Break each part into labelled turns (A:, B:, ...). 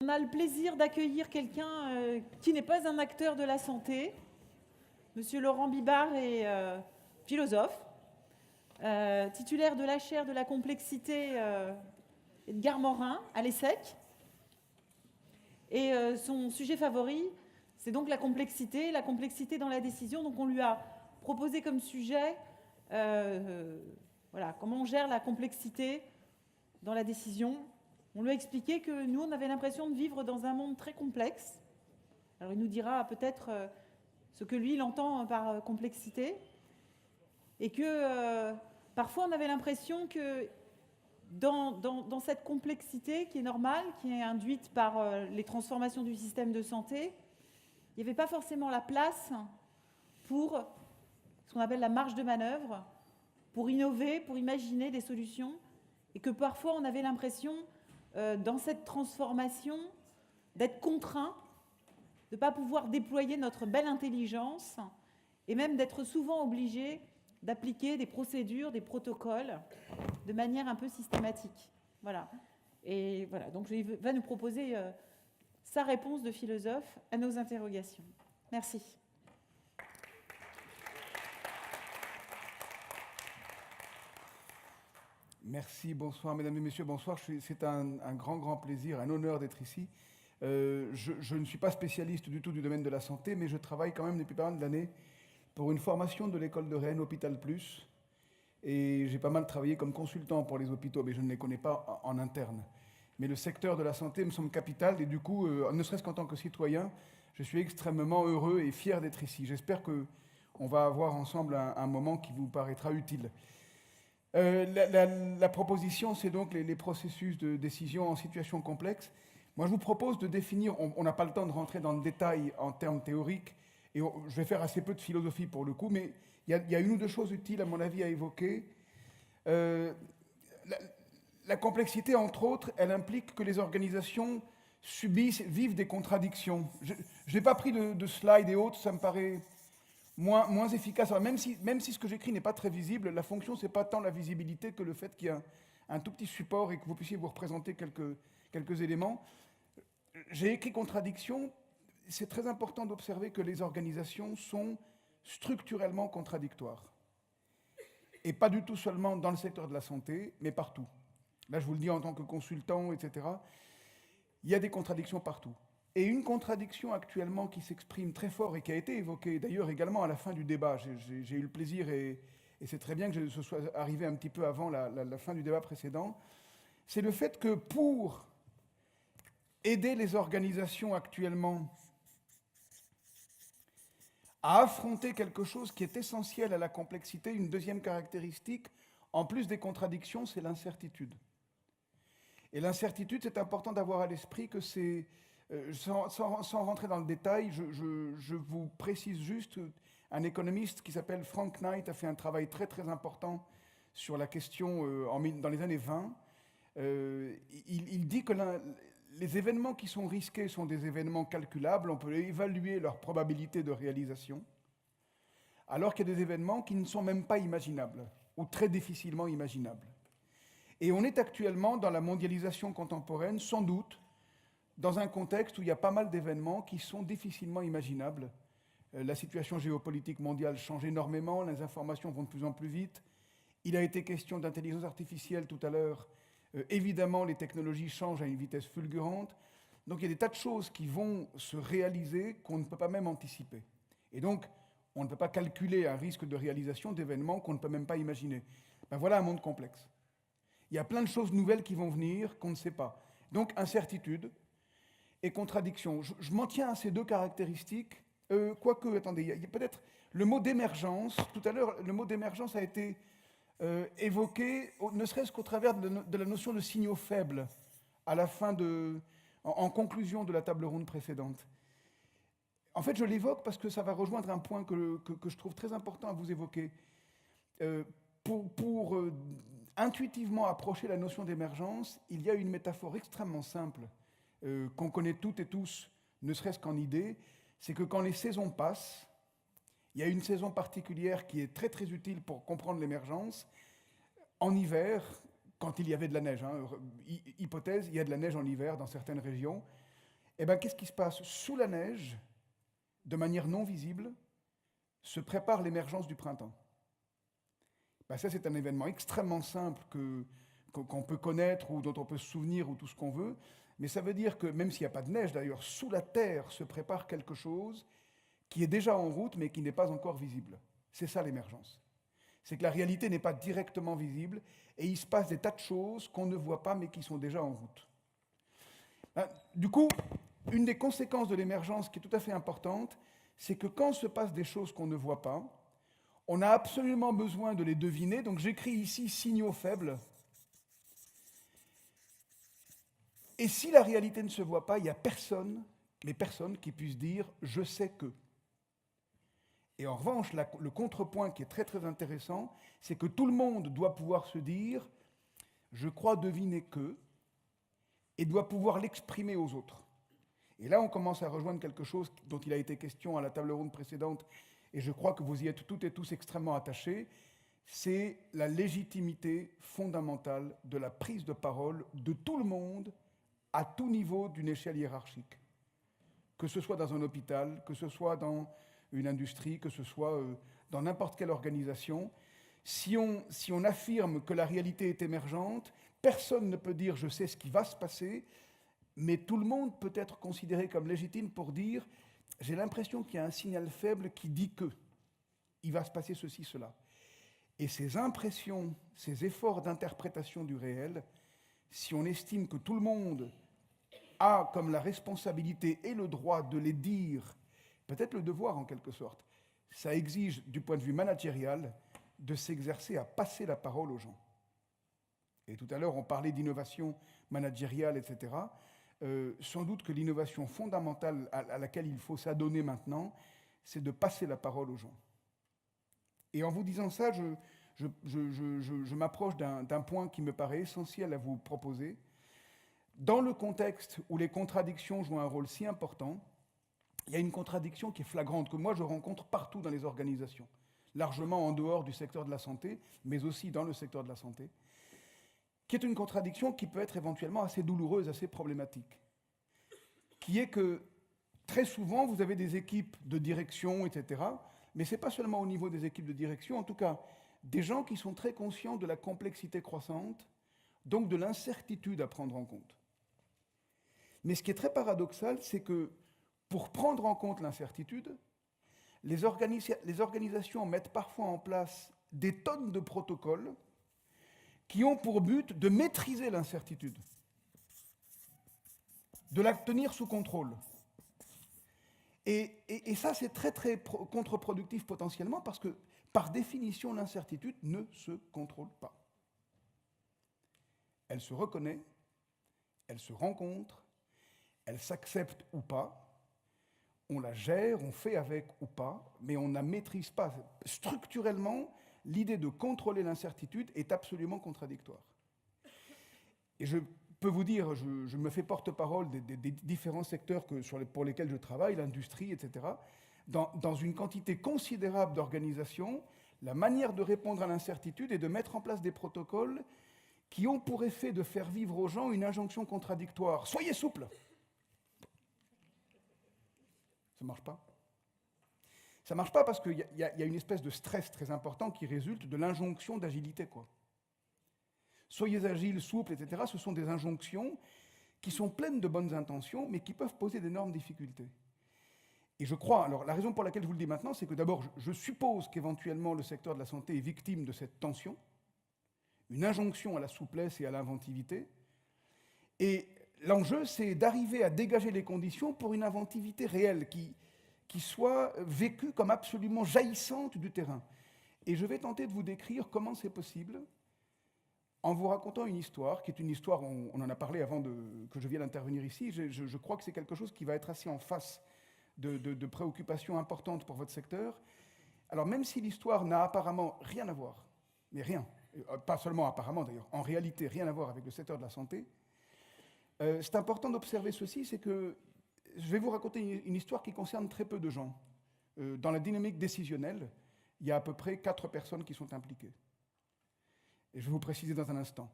A: On a le plaisir d'accueillir quelqu'un qui n'est pas un acteur de la santé. Monsieur Laurent Bibard est philosophe, titulaire de la chaire de la complexité Edgar Morin à l'ESSEC. Et son sujet favori, c'est donc la complexité dans la décision. Donc on lui a proposé comme sujet voilà, comment on gère la complexité dans la décision. On lui a expliqué que nous, on avait l'impression de vivre dans un monde très complexe. Alors il nous dira peut-être ce que lui, il entend par complexité. Et que parfois, on avait l'impression que dans cette complexité qui est normale, qui est induite par les transformations du système de santé, il n'y avait pas forcément la place pour ce qu'on appelle la marge de manœuvre, pour innover, pour imaginer des solutions. Et que parfois, on avait l'impression dans cette transformation, d'être contraint, de ne pas pouvoir déployer notre belle intelligence, et même d'être souvent obligé d'appliquer des procédures, des protocoles, de manière un peu systématique. Voilà. Et voilà, donc il va nous proposer sa réponse de philosophe à nos interrogations. Merci.
B: Merci, bonsoir mesdames et messieurs, bonsoir. C'est un grand plaisir, un honneur d'être ici. Je ne suis pas spécialiste du tout du domaine de la santé, mais je travaille quand même depuis pas mal d'années pour une formation de l'école de Rennes, Hôpital Plus. Et j'ai pas mal travaillé comme consultant pour les hôpitaux, mais je ne les connais pas en interne. Mais le secteur de la santé me semble capital, et du coup, ne serait-ce qu'en tant que citoyen, je suis extrêmement heureux et fier d'être ici. J'espère qu'on va avoir ensemble un moment qui vous paraîtra utile. La proposition, c'est donc les processus de décision en situation complexe. Moi, je vous propose de définir, on n'a pas le temps de rentrer dans le détail en termes théoriques, et je vais faire assez peu de philosophie pour le coup, mais il y a une ou deux choses utiles, à mon avis, à évoquer. La complexité, entre autres, elle implique que les organisations vivent des contradictions. Je n'ai pas pris de slide et autres, ça me paraît moins efficace. Alors, même si ce que j'écris n'est pas très visible, la fonction, ce n'est pas tant la visibilité que le fait qu'il y ait un tout petit support et que vous puissiez vous représenter quelques éléments. J'ai écrit contradiction. C'est très important d'observer que les organisations sont structurellement contradictoires. Et pas du tout seulement dans le secteur de la santé, mais partout. Là, je vous le dis en tant que consultant, etc. Il y a des contradictions partout. Et une contradiction actuellement qui s'exprime très fort et qui a été évoquée d'ailleurs également à la fin du débat, j'ai eu le plaisir et c'est très bien que ce soit arrivé un petit peu avant la fin du débat précédent, c'est le fait que pour aider les organisations actuellement à affronter quelque chose qui est essentiel à la complexité, une deuxième caractéristique, en plus des contradictions, c'est l'incertitude. Et l'incertitude, c'est important d'avoir à l'esprit que c'est... sans rentrer dans le détail, je vous précise juste, un économiste qui s'appelle Frank Knight a fait un travail très important sur la question dans les années 20. Il dit que les événements qui sont risqués sont des événements calculables, on peut évaluer leur probabilité de réalisation, alors qu'il y a des événements qui ne sont même pas imaginables, ou très difficilement imaginables. Et on est actuellement dans la mondialisation contemporaine, sans doute, dans un contexte où il y a pas mal d'événements qui sont difficilement imaginables. La situation géopolitique mondiale change énormément, les informations vont de plus en plus vite. Il a été question d'intelligence artificielle tout à l'heure. Évidemment, les technologies changent à une vitesse fulgurante. Donc il y a des tas de choses qui vont se réaliser qu'on ne peut pas même anticiper. Et donc, on ne peut pas calculer un risque de réalisation d'événements qu'on ne peut même pas imaginer. Ben voilà un monde complexe. Il y a plein de choses nouvelles qui vont venir qu'on ne sait pas. Donc, incertitude et contradiction. Je m'en tiens à ces deux caractéristiques. Quoique, attendez, il y a peut-être le mot d'émergence. Tout à l'heure, le mot d'émergence a été évoqué, ne serait-ce qu'au travers de la notion de signaux faibles, à la fin en conclusion de la table ronde précédente. En fait, je l'évoque parce que ça va rejoindre un point que je trouve très important à vous évoquer. Pour intuitivement approcher la notion d'émergence, il y a une métaphore extrêmement simple qu'on connaît toutes et tous, ne serait-ce qu'en idée, c'est que quand les saisons passent, il y a une saison particulière qui est très utile pour comprendre l'émergence. En hiver, quand il y avait de la neige, hypothèse, il y a de la neige en hiver dans certaines régions. Eh bien, qu'est-ce qui se passe? Sous la neige, de manière non visible, se prépare l'émergence du printemps. Ben ça, c'est un événement extrêmement simple qu'on peut connaître ou dont on peut se souvenir ou tout ce qu'on veut. Mais ça veut dire que, même s'il n'y a pas de neige d'ailleurs, sous la terre se prépare quelque chose qui est déjà en route mais qui n'est pas encore visible. C'est ça l'émergence. C'est que la réalité n'est pas directement visible et il se passe des tas de choses qu'on ne voit pas mais qui sont déjà en route. Du coup, une des conséquences de l'émergence qui est tout à fait importante, c'est que quand se passent des choses qu'on ne voit pas, on a absolument besoin de les deviner. Donc j'écris ici signaux faibles. Et si la réalité ne se voit pas, il n'y a personne qui puisse dire « je sais que ». Et en revanche, le contrepoint qui est très très intéressant, c'est que tout le monde doit pouvoir se dire « je crois deviner que » et doit pouvoir l'exprimer aux autres. Et là, on commence à rejoindre quelque chose dont il a été question à la table ronde précédente, et je crois que vous y êtes toutes et tous extrêmement attachés, c'est la légitimité fondamentale de la prise de parole de tout le monde à tout niveau d'une échelle hiérarchique. Que ce soit dans un hôpital, que ce soit dans une industrie, que ce soit dans n'importe quelle organisation. Si on affirme que la réalité est émergente, personne ne peut dire « je sais ce qui va se passer », mais tout le monde peut être considéré comme légitime pour dire « j'ai l'impression qu'il y a un signal faible qui dit que il va se passer ceci, cela ». Et ces impressions, ces efforts d'interprétation du réel, si on estime que tout le monde a comme la responsabilité et le droit de les dire, peut-être le devoir en quelque sorte, ça exige du point de vue managérial de s'exercer à passer la parole aux gens. Et tout à l'heure, on parlait d'innovation managériale, etc. Sans doute que l'innovation fondamentale à laquelle il faut s'adonner maintenant, c'est de passer la parole aux gens. Et en vous disant ça, je m'approche d'un point qui me paraît essentiel à vous proposer. Dans le contexte où les contradictions jouent un rôle si important, il y a une contradiction qui est flagrante, que moi je rencontre partout dans les organisations, largement en dehors du secteur de la santé, mais aussi dans le secteur de la santé, qui est une contradiction qui peut être éventuellement assez douloureuse, assez problématique, qui est que très souvent vous avez des équipes de direction, etc., mais ce n'est pas seulement au niveau des équipes de direction, en tout cas des gens qui sont très conscients de la complexité croissante, donc de l'incertitude à prendre en compte. Mais ce qui est très paradoxal, c'est que pour prendre en compte l'incertitude, les organisations mettent parfois en place des tonnes de protocoles qui ont pour but de maîtriser l'incertitude, de la tenir sous contrôle. Et ça, c'est très, très contre-productif potentiellement parce que, par définition, l'incertitude ne se contrôle pas. Elle se reconnaît, elle se rencontre, elle s'accepte ou pas, on la gère, on fait avec ou pas, mais on ne la maîtrise pas. Structurellement, l'idée de contrôler l'incertitude est absolument contradictoire. Et je peux vous dire, je me fais porte-parole des différents secteurs pour lesquels je travaille, l'industrie, etc. Dans une quantité considérable d'organisations, la manière de répondre à l'incertitude est de mettre en place des protocoles qui ont pour effet de faire vivre aux gens une injonction contradictoire. Soyez souples. Ça ne marche pas. Ça ne marche pas parce qu'il y a une espèce de stress très important qui résulte de l'injonction d'agilité, quoi. Soyez agiles, souples, etc. Ce sont des injonctions qui sont pleines de bonnes intentions, mais qui peuvent poser d'énormes difficultés. Et je crois, alors la raison pour laquelle je vous le dis maintenant, c'est que d'abord, je suppose qu'éventuellement le secteur de la santé est victime de cette tension, une injonction à la souplesse et à l'inventivité. Et l'enjeu, c'est d'arriver à dégager les conditions pour une inventivité réelle qui soit vécue comme absolument jaillissante du terrain. Et je vais tenter de vous décrire comment c'est possible en vous racontant une histoire, qui est une histoire, on en a parlé avant que je vienne intervenir ici, je crois que c'est quelque chose qui va être assez en face de préoccupations importantes pour votre secteur. Alors même si l'histoire n'a apparemment rien à voir, mais rien, pas seulement apparemment d'ailleurs, en réalité rien à voir avec le secteur de la santé, c'est important d'observer ceci, c'est que je vais vous raconter une histoire qui concerne très peu de gens. Dans la dynamique décisionnelle, il y a à peu près 4 personnes qui sont impliquées. Et je vais vous préciser dans un instant.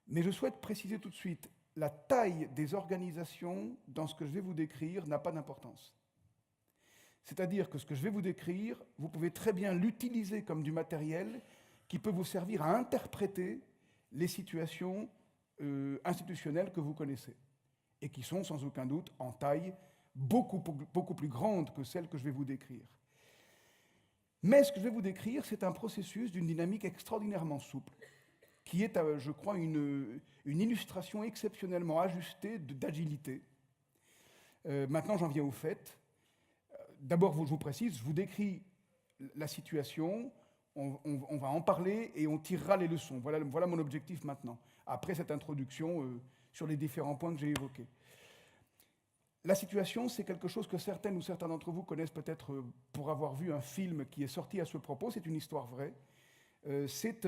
B: Mais je souhaite préciser tout de suite, la taille des organisations dans ce que je vais vous décrire n'a pas d'importance. C'est-à-dire que ce que je vais vous décrire, vous pouvez très bien l'utiliser comme du matériel qui peut vous servir à interpréter les situations institutionnelles que vous connaissez et qui sont sans aucun doute en taille beaucoup plus grande que celle que je vais vous décrire. Mais ce que je vais vous décrire, c'est un processus d'une dynamique extraordinairement souple, qui est, je crois, une illustration exceptionnellement ajustée d'agilité. Maintenant, j'en viens au fait. D'abord, je vous précise, je vous décris la situation, on va en parler et on tirera les leçons. Voilà mon objectif maintenant, après cette introduction sur les différents points que j'ai évoqués. La situation, c'est quelque chose que certaines ou certains d'entre vous connaissent peut-être pour avoir vu un film qui est sorti à ce propos. C'est une histoire vraie. C'est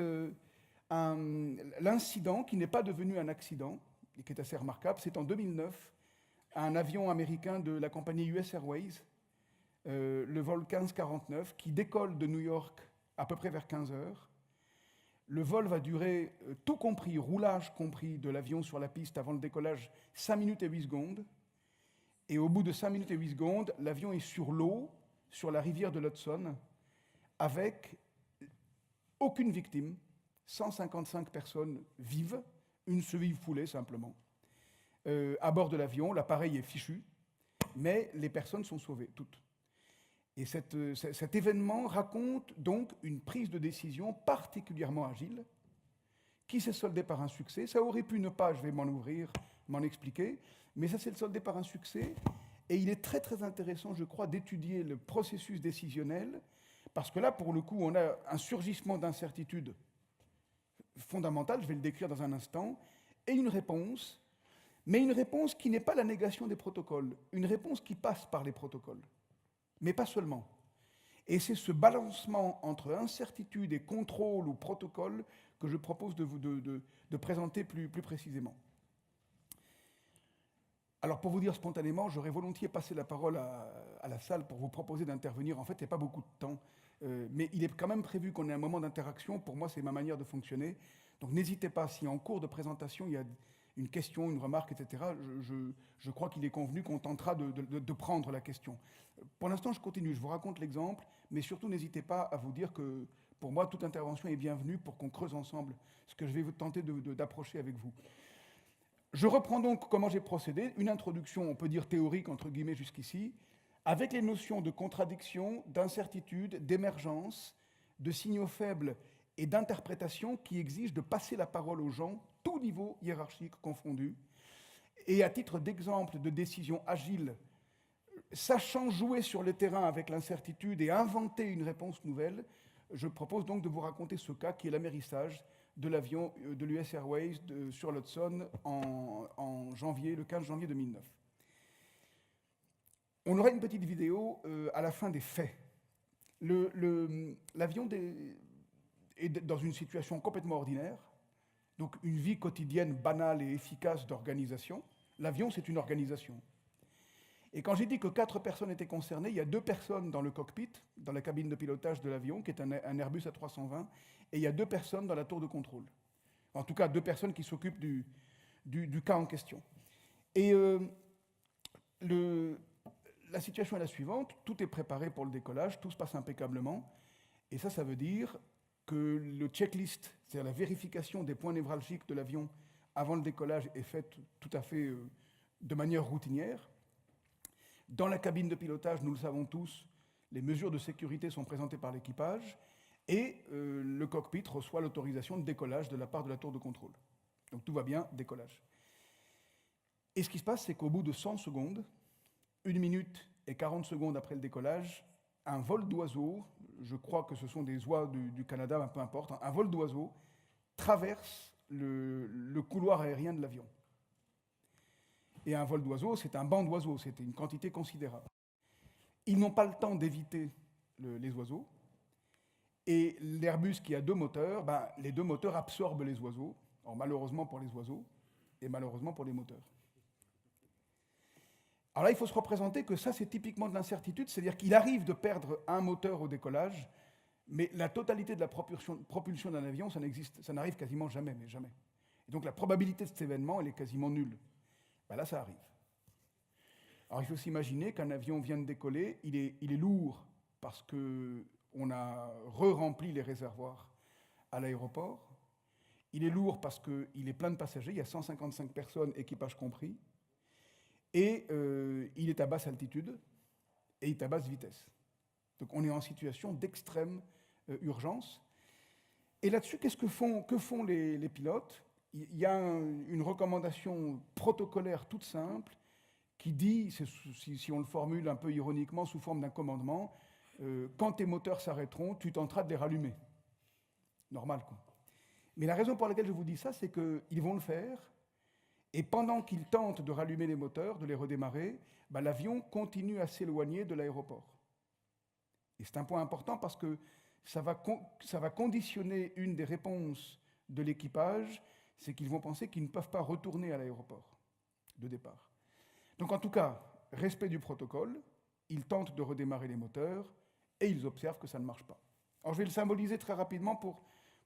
B: l'incident qui n'est pas devenu un accident, et qui est assez remarquable. C'est en 2009, un avion américain de la compagnie US Airways, le vol 1549, qui décolle de New York à peu près vers 15 heures. Le vol va durer, tout compris, roulage compris de l'avion sur la piste avant le décollage, 5 minutes et 8 secondes. Et au bout de 5 minutes et 8 secondes, l'avion est sur l'eau, sur la rivière de l'Hudson, avec aucune victime, 155 personnes vives, une vive foulée simplement. À bord de l'avion, l'appareil est fichu, mais les personnes sont sauvées, toutes. Et cet événement raconte donc une prise de décision particulièrement agile, qui s'est soldée par un succès. Ça aurait pu ne pas, je vais m'en expliquer, mais ça s'est soldé par un succès. Et il est très très intéressant, je crois, d'étudier le processus décisionnel, parce que là, pour le coup, on a un surgissement d'incertitude fondamentale, je vais le décrire dans un instant, et une réponse, mais une réponse qui n'est pas la négation des protocoles, une réponse qui passe par les protocoles, mais pas seulement. Et c'est ce balancement entre incertitude et contrôle ou protocole que je propose de présenter plus précisément. Alors, pour vous dire spontanément, j'aurais volontiers passé la parole à la salle pour vous proposer d'intervenir. En fait, il n'y a pas beaucoup de temps, mais il est quand même prévu qu'on ait un moment d'interaction. Pour moi, c'est ma manière de fonctionner. Donc, n'hésitez pas, si en cours de présentation, il y a une question, une remarque, etc., je crois qu'il est convenu qu'on tentera de prendre la question. Pour l'instant, je continue, je vous raconte l'exemple, mais surtout, n'hésitez pas à vous dire que, pour moi, toute intervention est bienvenue pour qu'on creuse ensemble ce que je vais tenter d'approcher avec vous. Je reprends donc comment j'ai procédé, une introduction, on peut dire théorique, entre guillemets, jusqu'ici, avec les notions de contradiction, d'incertitude, d'émergence, de signaux faibles et d'interprétation qui exigent de passer la parole aux gens, tout niveau hiérarchique confondu, et à titre d'exemple de décision agile, sachant jouer sur le terrain avec l'incertitude et inventer une réponse nouvelle, je propose donc de vous raconter ce cas qui est l'amérissage de l'avion de l'US Airways sur l'Hudson le 15 janvier 2009. On aura une petite vidéo à la fin des faits. L'avion est dans une situation complètement ordinaire, donc une vie quotidienne banale et efficace d'organisation. L'avion, c'est une organisation. Et quand j'ai dit que 4 personnes étaient concernées, il y a 2 personnes dans le cockpit, dans la cabine de pilotage de l'avion, qui est un Airbus A320, et il y a 2 personnes dans la tour de contrôle. En tout cas, 2 personnes qui s'occupent du cas en question. Et la situation est la suivante, tout est préparé pour le décollage, tout se passe impeccablement, et ça veut dire que le checklist, c'est-à-dire la vérification des points névralgiques de l'avion avant le décollage, est faite tout à fait de manière routinière. Dans la cabine de pilotage, nous le savons tous, les mesures de sécurité sont présentées par l'équipage et le cockpit reçoit l'autorisation de décollage de la part de la tour de contrôle. Donc tout va bien, décollage. Et ce qui se passe, c'est qu'au bout de 100 secondes, 1 minute et 40 secondes après le décollage, un vol d'oiseau, je crois que ce sont des oies du Canada, peu importe, un vol d'oiseau traverse le couloir aérien de l'avion. Et un vol d'oiseaux, c'est un banc d'oiseaux, c'était une quantité considérable. Ils n'ont pas le temps d'éviter les oiseaux, et l'Airbus qui a 2 moteurs, les 2 moteurs absorbent les oiseaux, alors malheureusement pour les oiseaux, et malheureusement pour les moteurs. Alors là, il faut se représenter que ça, c'est typiquement de l'incertitude, c'est-à-dire qu'il arrive de perdre un moteur au décollage, mais la totalité de la propulsion d'un avion, ça n'arrive quasiment jamais, mais jamais. Et donc la probabilité de cet événement, elle est quasiment nulle. Ben là, ça arrive. Alors il faut s'imaginer qu'un avion vient de décoller, il est lourd parce qu'on a re-rempli les réservoirs à l'aéroport. Il est lourd parce qu'il est plein de passagers, il y a 155 personnes, équipage compris. Et il est à basse altitude et il est à basse vitesse. Donc on est en situation d'extrême urgence. Et là-dessus, que font les pilotes? Il y a une recommandation protocolaire toute simple qui dit, si on le formule un peu ironiquement sous forme d'un commandement, quand tes moteurs s'arrêteront, tu tenteras de les rallumer. Normal, quoi. Mais la raison pour laquelle je vous dis ça, c'est qu'ils vont le faire, et pendant qu'ils tentent de rallumer les moteurs, de les redémarrer, ben, l'avion continue à s'éloigner de l'aéroport. Et c'est un point important parce que ça va conditionner une des réponses de l'équipage, c'est qu'ils vont penser qu'ils ne peuvent pas retourner à l'aéroport de départ. Donc en tout cas, respect du protocole, ils tentent de redémarrer les moteurs et ils observent que ça ne marche pas. Alors je vais le symboliser très rapidement pour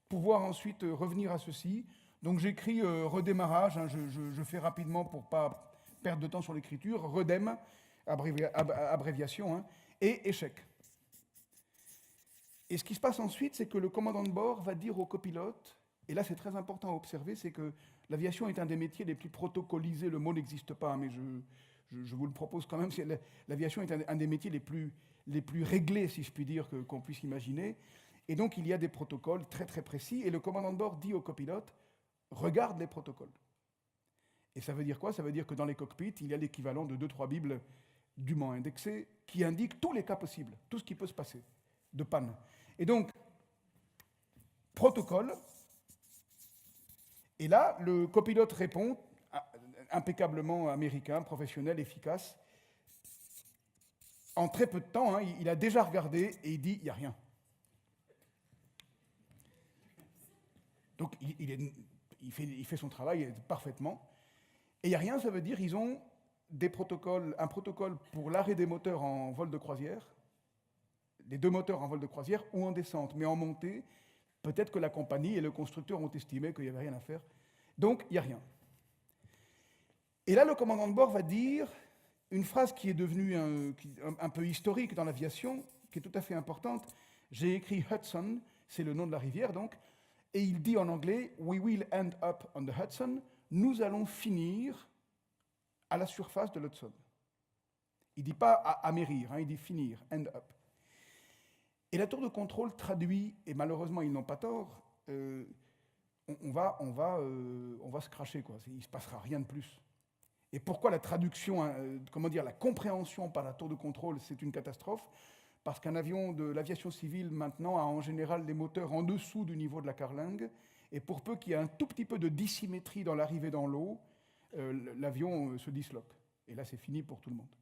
B: pouvoir ensuite revenir à ceci. Donc j'écris redémarrage, hein, je fais rapidement pour ne pas perdre de temps sur l'écriture, redem, abréviation, hein, et échec. Et ce qui se passe ensuite, c'est que le commandant de bord va dire au copilote, et là c'est très important à observer, c'est que l'aviation est un des métiers les plus protocolisés, le mot n'existe pas, mais je vous le propose quand même, l'aviation est un des métiers les plus réglés, si je puis dire, qu'on puisse imaginer. Et donc il y a des protocoles très très précis, et le commandant de bord dit au copilote, regarde les protocoles. Et ça veut dire quoi? Ça veut dire que dans les cockpits, il y a l'équivalent de 2-3 bibles dûment indexées qui indiquent tous les cas possibles, tout ce qui peut se passer de panne. Et donc, protocole, et là, le copilote répond, impeccablement américain, professionnel, efficace. En très peu de temps, hein, il a déjà regardé et il dit, il n'y a rien. Donc, il fait son travail parfaitement. Et il n'y a rien, ça veut dire qu'ils ont un protocole pour l'arrêt des moteurs en vol de croisière, les 2 moteurs en vol de croisière ou en descente, mais en montée, peut-être que la compagnie et le constructeur ont estimé qu'il n'y avait rien à faire. Donc, il n'y a rien. Et là, le commandant de bord va dire une phrase qui est devenue un peu historique dans l'aviation, qui est tout à fait importante. J'ai écrit Hudson, c'est le nom de la rivière, donc, et il dit en anglais « We will end up on the Hudson », nous allons finir à la surface de l'Hudson. Il ne dit pas amérir, hein, il dit finir, end up. Et la tour de contrôle traduit, et malheureusement ils n'ont pas tort, on va se cracher, quoi. Il ne se passera rien de plus. Et pourquoi la traduction, la compréhension par la tour de contrôle, c'est une catastrophe? Parce qu'un avion de l'aviation civile, maintenant, a en général les moteurs en dessous du niveau de la carlingue, et pour peu qu'il y ait un tout petit peu de dissymétrie dans l'arrivée dans l'eau, l'avion se disloque. Et là, c'est fini pour tout le monde.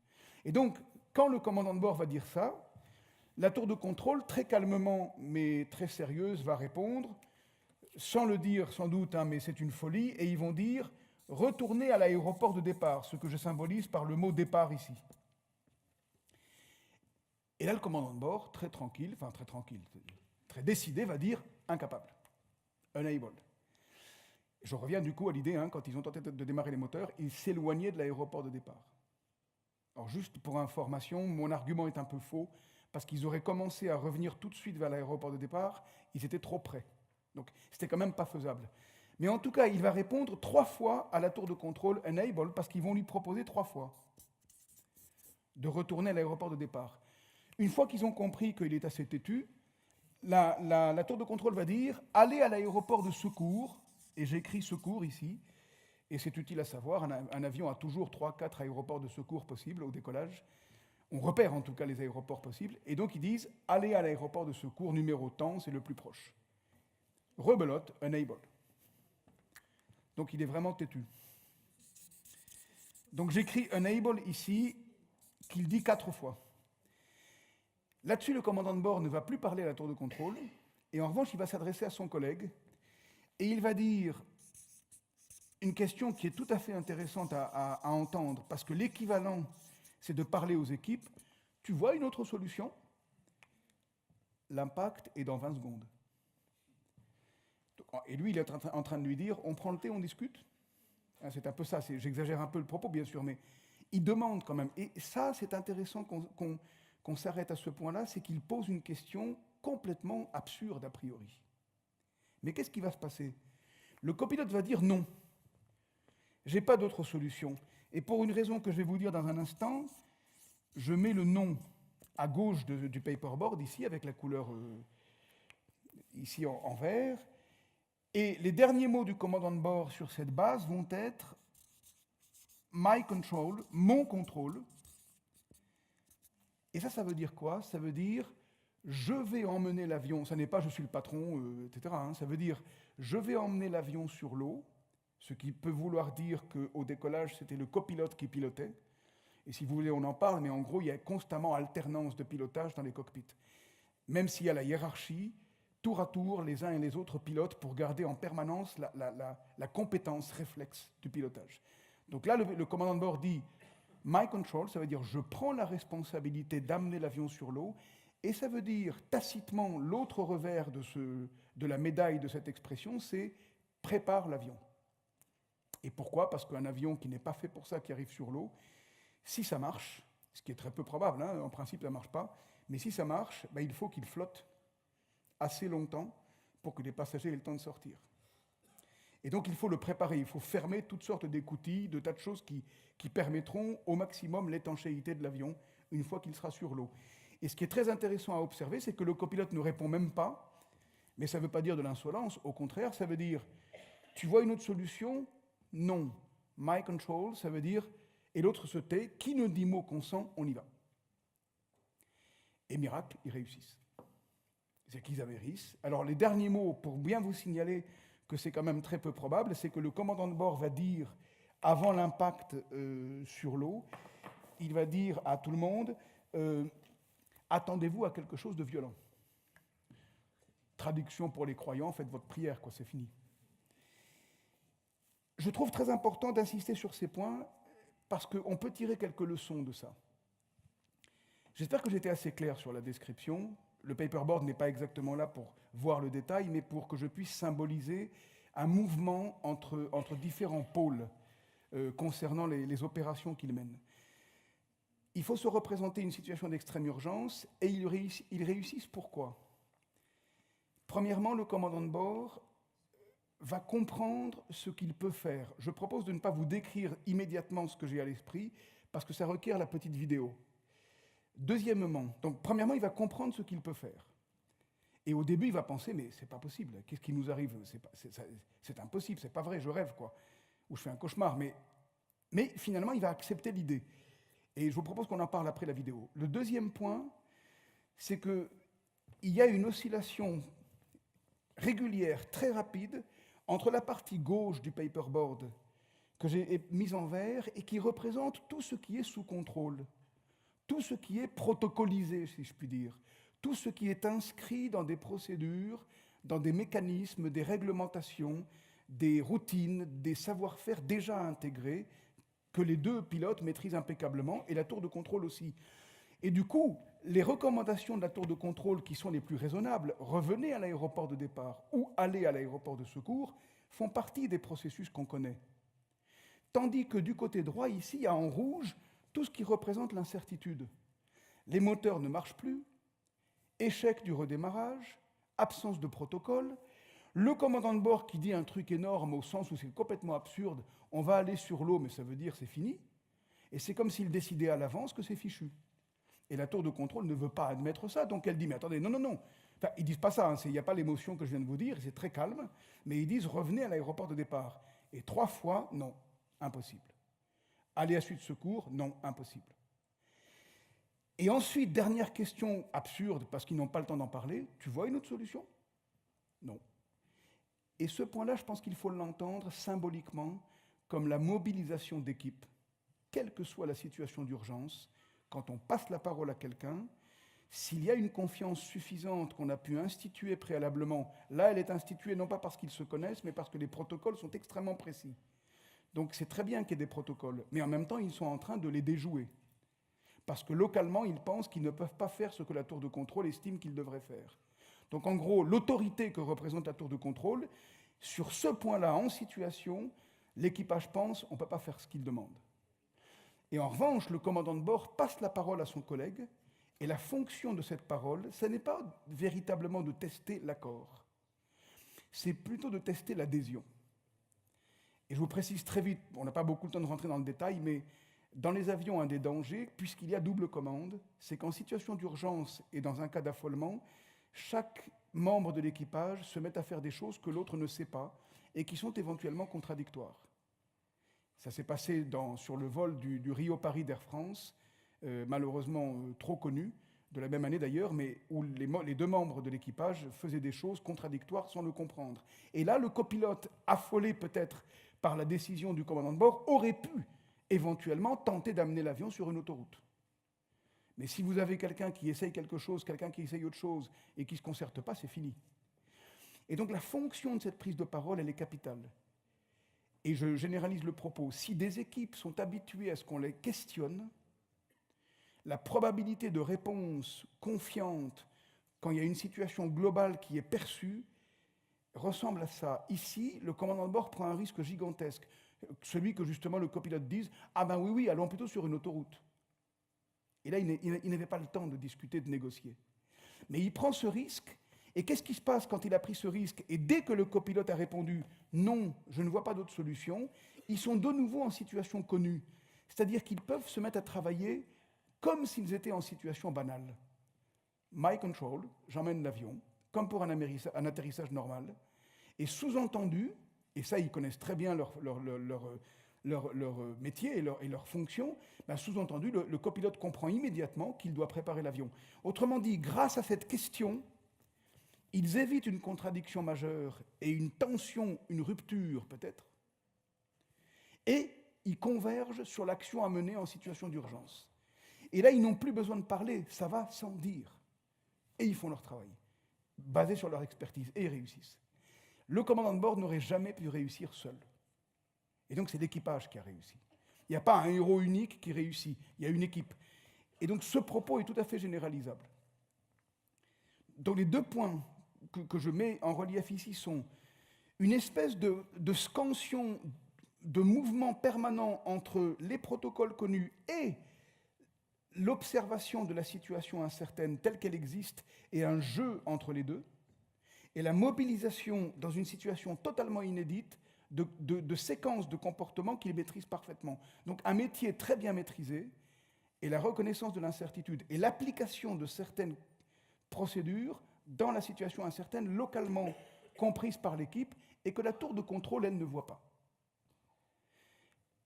B: Et donc, quand le commandant de bord va dire ça, la tour de contrôle, très calmement, mais très sérieuse, va répondre, sans le dire sans doute, hein, mais c'est une folie, et ils vont dire « Retournez à l'aéroport de départ », ce que je symbolise par le mot « départ » ici. Et là, le commandant de bord, très très décidé, va dire « incapable »,« unable ». Je reviens du coup à l'idée, hein, quand ils ont tenté de démarrer les moteurs, ils s'éloignaient de l'aéroport de départ. Alors juste pour information, mon argument est un peu faux, parce qu'ils auraient commencé à revenir tout de suite vers l'aéroport de départ, ils étaient trop près. Donc c'était quand même pas faisable. Mais en tout cas, il va répondre 3 fois à la tour de contrôle enable, parce qu'ils vont lui proposer 3 fois de retourner à l'aéroport de départ. Une fois qu'ils ont compris qu'il est assez têtu, la tour de contrôle va dire « Allez à l'aéroport de secours », et j'écris « secours » ici, et c'est utile à savoir, un avion a toujours 3-4 aéroports de secours possibles au décollage. On repère en tout cas les aéroports possibles, et donc ils disent « Allez à l'aéroport de secours numéro tant, c'est le plus proche ». Rebelote, unable. Donc il est vraiment têtu. Donc j'écris unable ici, qu'il dit 4 fois. Là-dessus, le commandant de bord ne va plus parler à la tour de contrôle, et en revanche, il va s'adresser à son collègue, et il va dire une question qui est tout à fait intéressante à entendre, parce que l'équivalent, c'est de parler aux équipes. Tu vois une autre solution? L'impact est dans 20 secondes. Et lui, il est en train de lui dire, on prend le thé, on discute. Hein, c'est un peu ça, j'exagère un peu le propos, bien sûr, mais il demande quand même. Et ça, c'est intéressant qu'on s'arrête à ce point-là, c'est qu'il pose une question complètement absurde a priori. Mais qu'est-ce qui va se passer? Le copilote va dire non. J'ai pas d'autre solution. Et pour une raison que je vais vous dire dans un instant, je mets le non à gauche du paperboard, ici, avec la couleur ici en vert. Et les derniers mots du commandant de bord sur cette base vont être my control, mon contrôle. Et ça veut dire quoi? Ça veut dire je vais emmener l'avion, ça n'est pas je suis le patron, etc. Hein, ça veut dire je vais emmener l'avion sur l'eau, ce qui peut vouloir dire qu'au décollage, c'était le copilote qui pilotait. Et si vous voulez, on en parle, mais en gros, il y a constamment alternance de pilotage dans les cockpits. Même s'il y a la hiérarchie, tour à tour, les uns et les autres pilotent pour garder en permanence la compétence réflexe du pilotage. Donc là, le commandant de bord dit « my control », ça veut dire « je prends la responsabilité d'amener l'avion sur l'eau », et ça veut dire tacitement, l'autre revers de la médaille de cette expression, c'est « prépare l'avion ». Et pourquoi? Parce qu'un avion qui n'est pas fait pour ça, qui arrive sur l'eau, si ça marche, ce qui est très peu probable, hein, en principe ça ne marche pas, mais si ça marche, ben, il faut qu'il flotte assez longtemps pour que les passagers aient le temps de sortir. Et donc il faut le préparer, il faut fermer toutes sortes d'écoutilles, de tas de choses qui permettront au maximum l'étanchéité de l'avion une fois qu'il sera sur l'eau. Et ce qui est très intéressant à observer, c'est que le copilote ne répond même pas, mais ça ne veut pas dire de l'insolence, au contraire, ça veut dire « tu vois une autre solution ?» Non. « My control », ça veut dire et l'autre se tait, qui ne dit mot consent, on y va. Et miracle, ils réussissent. C'est qu'ils averissent. Alors les derniers mots, pour bien vous signaler que c'est quand même très peu probable, c'est que le commandant de bord va dire, avant l'impact sur l'eau, il va dire à tout le monde, attendez-vous à quelque chose de violent. Traduction pour les croyants, faites votre prière, quoi, c'est fini. Je trouve très important d'insister sur ces points, parce qu'on peut tirer quelques leçons de ça. J'espère que j'étais assez clair sur la description. Le paperboard n'est pas exactement là pour voir le détail, mais pour que je puisse symboliser un mouvement entre différents pôles concernant les opérations qu'il mène. Il faut se représenter une situation d'extrême urgence, et ils réussissent pourquoi? Premièrement, le commandant de bord va comprendre ce qu'il peut faire. Je propose de ne pas vous décrire immédiatement ce que j'ai à l'esprit, parce que ça requiert la petite vidéo. Deuxièmement, donc premièrement, il va comprendre ce qu'il peut faire. Et au début, il va penser, mais c'est pas possible, qu'est-ce qui nous arrive? C'est impossible, c'est pas vrai, je rêve, quoi. Ou je fais un cauchemar, mais finalement, il va accepter l'idée. Et je vous propose qu'on en parle après la vidéo. Le deuxième point, c'est qu'il y a une oscillation régulière, très rapide, entre la partie gauche du paperboard que j'ai mise en vert et qui représente tout ce qui est sous contrôle, tout ce qui est protocolisé, si je puis dire, tout ce qui est inscrit dans des procédures, dans des mécanismes, des réglementations, des routines, des savoir-faire déjà intégrés que les deux pilotes maîtrisent impeccablement et la tour de contrôle aussi. Et du coup, les recommandations de la tour de contrôle qui sont les plus raisonnables, revenez à l'aéroport de départ ou allez à l'aéroport de secours, font partie des processus qu'on connaît. Tandis que du côté droit, ici, il y a en rouge tout ce qui représente l'incertitude. Les moteurs ne marchent plus, échec du redémarrage, absence de protocole, le commandant de bord qui dit un truc énorme au sens où c'est complètement absurde, on va aller sur l'eau, mais ça veut dire c'est fini, et c'est comme s'il décidait à l'avance que c'est fichu. Et la tour de contrôle ne veut pas admettre ça, donc elle dit, mais attendez, non. Enfin, ils disent pas ça, hein, il n'y a pas l'émotion que je viens de vous dire, c'est très calme, mais ils disent, revenez à l'aéroport de départ. Et 3 fois, non, impossible. Allez à suite de secours, non, impossible. Et ensuite, dernière question absurde, parce qu'ils n'ont pas le temps d'en parler, tu vois une autre solution? Non. Et ce point-là, je pense qu'il faut l'entendre symboliquement comme la mobilisation d'équipe, quelle que soit la situation d'urgence. Quand on passe la parole à quelqu'un, s'il y a une confiance suffisante qu'on a pu instituer préalablement, là elle est instituée non pas parce qu'ils se connaissent, mais parce que les protocoles sont extrêmement précis. Donc c'est très bien qu'il y ait des protocoles, mais en même temps ils sont en train de les déjouer. Parce que localement, ils pensent qu'ils ne peuvent pas faire ce que la tour de contrôle estime qu'ils devraient faire. Donc en gros, l'autorité que représente la tour de contrôle, Sur ce point-là, en situation, l'équipage pense on ne peut pas faire ce qu'il demande. Et en revanche, le commandant de bord passe la parole à son collègue, et la fonction de cette parole, ce n'est pas véritablement de tester l'accord, c'est plutôt de tester l'adhésion. Et je vous précise très vite, on n'a pas beaucoup de temps de rentrer dans le détail, mais dans les avions, un des dangers, puisqu'il y a double commande, c'est qu'en situation d'urgence et dans un cas d'affolement, chaque membre de l'équipage se met à faire des choses que l'autre ne sait pas et qui sont éventuellement contradictoires. Ça s'est passé sur le vol du Rio-Paris d'Air France, malheureusement trop connu, de la même année d'ailleurs, mais où les deux membres de l'équipage faisaient des choses contradictoires sans le comprendre. Et là, le copilote, affolé peut-être par la décision du commandant de bord, aurait pu éventuellement tenter d'amener l'avion sur une autoroute. Mais si vous avez quelqu'un qui essaye quelque chose, quelqu'un qui essaye autre chose, et qui ne se concerte pas, c'est fini. Et donc la fonction de cette prise de parole, elle est capitale. Et je généralise le propos. Si des équipes sont habituées à ce qu'on les questionne, la probabilité de réponse confiante quand il y a une situation globale qui est perçue ressemble à ça. Ici, le commandant de bord prend un risque gigantesque. Celui que justement le copilote dise « Ah ben oui, allons plutôt sur une autoroute ». Et là, il n'avait pas le temps de discuter, de négocier. Mais il prend ce risque, et qu'est-ce qui se passe quand il a pris ce risque? Et dès que le copilote a répondu « Non, je ne vois pas d'autre solution », ils sont de nouveau en situation connue. C'est-à-dire qu'ils peuvent se mettre à travailler comme s'ils étaient en situation banale. My control, j'emmène l'avion, comme pour un atterrissage normal, et sous-entendu, et ça ils connaissent très bien leur métier et leur fonction, ben sous-entendu, le copilote comprend immédiatement qu'il doit préparer l'avion. Autrement dit, grâce à cette question, ils évitent une contradiction majeure et une tension, une rupture peut-être, et ils convergent sur l'action à mener en situation d'urgence. Et là, ils n'ont plus besoin de parler, ça va sans dire. Et ils font leur travail, basé sur leur expertise, et ils réussissent. Le commandant de bord n'aurait jamais pu réussir seul. Et donc, c'est l'équipage qui a réussi. Il n'y a pas un héros unique qui réussit, il y a une équipe. Et donc, ce propos est tout à fait généralisable. Donc, les deux points que je mets en relief ici sont une espèce de scansion, de mouvement permanent entre les protocoles connus et l'observation de la situation incertaine telle qu'elle existe et un jeu entre les deux, et la mobilisation dans une situation totalement inédite de séquences de comportements qu'ils maîtrisent parfaitement. Donc un métier très bien maîtrisé et la reconnaissance de l'incertitude et l'application de certaines procédures dans la situation incertaine localement comprise par l'équipe et que la tour de contrôle, elle, ne voit pas.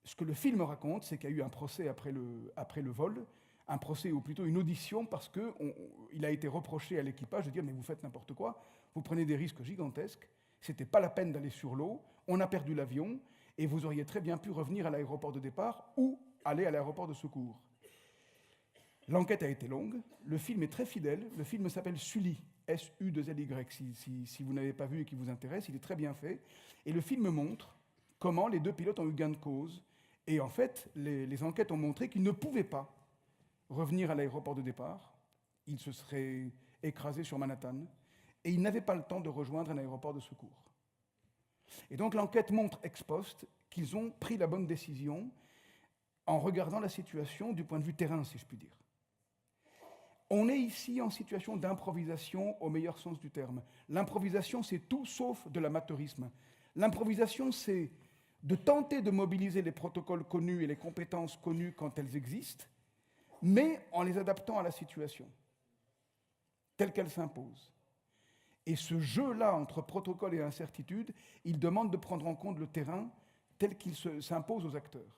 B: Ce que le film raconte, c'est qu'il y a eu un procès après le vol, un procès ou plutôt une audition parce qu'il a été reproché à l'équipage de dire « mais vous faites n'importe quoi, vous prenez des risques gigantesques, c'était pas la peine d'aller sur l'eau, on a perdu l'avion et vous auriez très bien pu revenir à l'aéroport de départ ou aller à l'aéroport de secours ». L'enquête a été longue, le film est très fidèle, le film s'appelle Sully, S-U-2-L-Y, si vous n'avez pas vu et qui vous intéresse, il est très bien fait, et le film montre comment les deux pilotes ont eu gain de cause, et en fait, les enquêtes ont montré qu'ils ne pouvaient pas revenir à l'aéroport de départ, ils se seraient écrasés sur Manhattan, et ils n'avaient pas le temps de rejoindre un aéroport de secours. Et donc l'enquête montre ex post qu'ils ont pris la bonne décision en regardant la situation du point de vue terrain, si je puis dire. On est ici en situation d'improvisation au meilleur sens du terme. L'improvisation, c'est tout sauf de l'amateurisme. L'improvisation, c'est de tenter de mobiliser les protocoles connus et les compétences connues quand elles existent, mais en les adaptant à la situation, telle qu'elle s'impose. Et ce jeu-là entre protocole et incertitude, il demande de prendre en compte le terrain tel qu'il s'impose aux acteurs.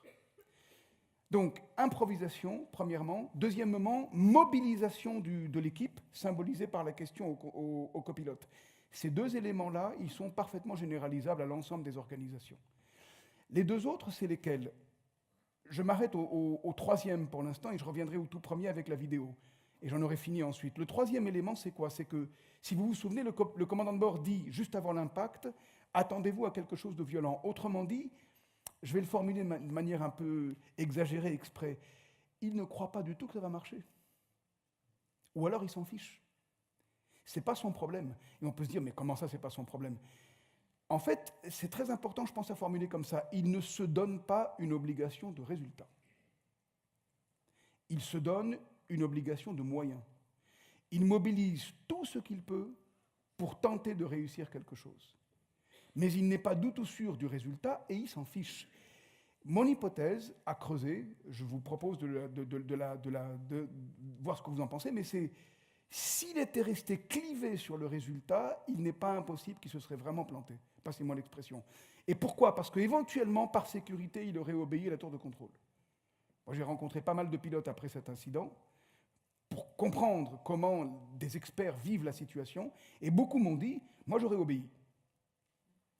B: Donc, improvisation, premièrement. Deuxièmement, mobilisation de l'équipe, symbolisée par la question au copilote. Ces deux éléments-là, ils sont parfaitement généralisables à l'ensemble des organisations. Les deux autres, c'est lesquels? Je m'arrête au troisième pour l'instant et je reviendrai au tout premier avec la vidéo. Et j'en aurai fini ensuite. Le troisième élément, c'est quoi? C'est que, si vous vous souvenez, le commandant de bord dit, juste avant l'impact, attendez-vous à quelque chose de violent. Autrement dit, je vais le formuler de manière un peu exagérée, exprès, il ne croit pas du tout que ça va marcher. Ou alors il s'en fiche. Ce n'est pas son problème. Et on peut se dire, mais comment ça, ce n'est pas son problème? En fait, c'est très important, je pense, à formuler comme ça. Il ne se donne pas une obligation de résultat. Il se donne une obligation de moyens. Il mobilise tout ce qu'il peut pour tenter de réussir quelque chose. Mais il n'est pas du tout sûr du résultat et il s'en fiche. Mon hypothèse à creuser, je vous propose de voir ce que vous en pensez, mais c'est s'il était resté clivé sur le résultat, il n'est pas impossible qu'il se serait vraiment planté. Passez-moi l'expression. Et pourquoi ? Parce qu'éventuellement, par sécurité, il aurait obéi à la tour de contrôle. Moi, j'ai rencontré pas mal de pilotes après cet incident pour comprendre comment des experts vivent la situation, et beaucoup m'ont dit « moi, j'aurais obéi ».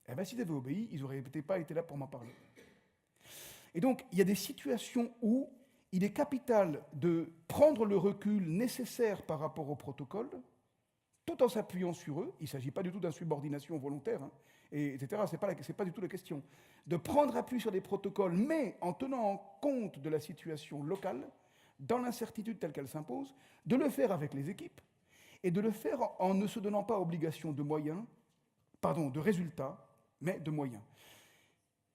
B: Eh bien, s'ils avaient obéi, ils n'auraient peut-être pas été là pour m'en parler. Et donc, il y a des situations où il est capital de prendre le recul nécessaire par rapport au protocole, tout en s'appuyant sur eux. Il ne s'agit pas du tout d'insubordination volontaire, etc. Ce n'est pas du tout la question. De prendre appui sur des protocoles, mais en tenant compte de la situation locale, dans l'incertitude telle qu'elle s'impose, de le faire avec les équipes, et de le faire en ne se donnant pas obligation de moyens, de résultats, mais de moyens.